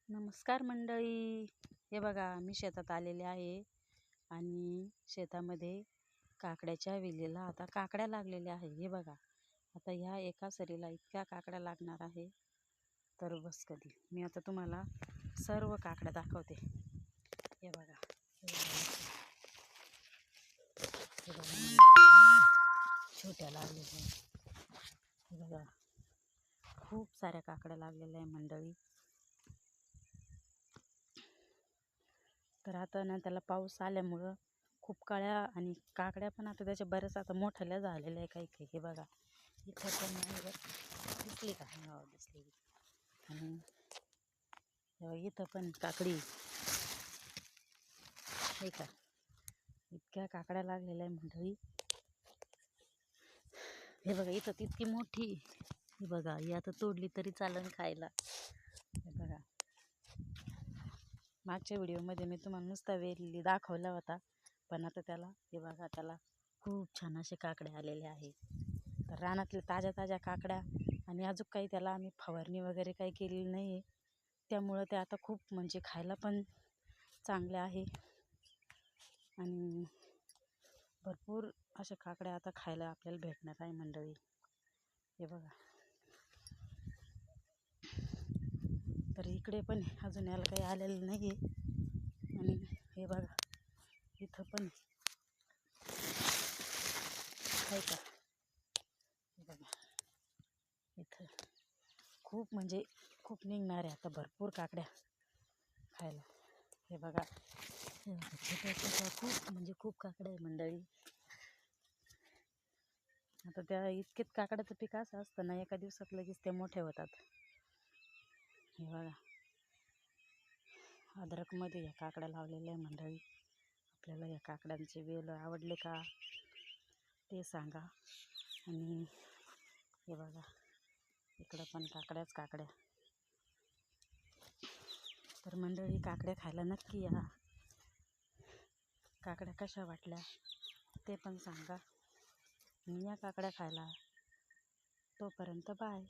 नमस्कार मंडळी. हे बघा, मी शेतात आलेले आहे आणि शेतामध्ये काकड्याच्या वेलीला आता काकड्या लागलेल्या आहे. हे बघा, आता ह्या एका सरीला इतक्या काकड्या लागणार आहे तर बस कधी. मी आता तुम्हाला सर्व काकड्या दाखवते. हे बघा, हे बघा मंडळी, छोट्या लागलेल्या आहे. हे बघा, खूप साऱ्या काकड्या लागलेल्या आहे मंडळी. तर आता ना त्याला पाऊस आल्यामुळं खूप काळ्या आणि काकड्या पण आता त्याच्या बऱ्याच आता मोठ्याल्या झालेल्या आहे काही काही. हे बघा, इथं पण आहे दिसली का? हो दिसली. आणि इथं पण काकडी हे का, इतक्या काकड्या लागलेल्या आहे मंडळी. हे बघा, इथं तितकी मोठी. हे बघा, ही आता तोडली तरी चालेल खायला. हे बघा, मागच्या व्हिडिओमध्ये मी तुम्हाला नुसता वेली दाखवला होता, पण आता त्याला हे बघा, त्याला खूप छान असे काकड्या आलेले आहे. तर रानातल्या ताज्या ताज्या काकड्या आणि अजून काही त्याला आम्ही फवारणी वगैरे काही केलेली नाही आहे, त्यामुळं ते आता खूप म्हणजे खायला पण चांगले आहे आणि भरपूर अशा काकड्या आता खायला आपल्याला भेटणार आहे मंडळी. हे बघा, तर इकडे पण अजून याला काही आलेलं नाही आहे. आणि हे बघा, इथं पण आहे का. हे बघा, इथं खूप म्हणजे खूप निघणार आहे आता भरपूर काकड्या खायला. हे बघा, छोट्या छोट्या खूप म्हणजे खूप काकड्या आहे मंडळी. आता त्या इतकेच काकड्याचं पीक असं असतं ना, एका दिवसात लगेच ते मोठे होतात. हे बघा, अद्रकमध्ये या काकड्या लावलेल्या आहे मंडळी. आपल्याला या काकड्यांचे वेल आवडले का ते सांगा. आणि हे बघा, इकडं पण काकड्याच काकड्या. तर मंडळी, काकड्या खायला नक्की या. काकड्या कशा वाटल्या ते पण सांगा. आणि या काकड्या खायला. तोपर्यंत बाय.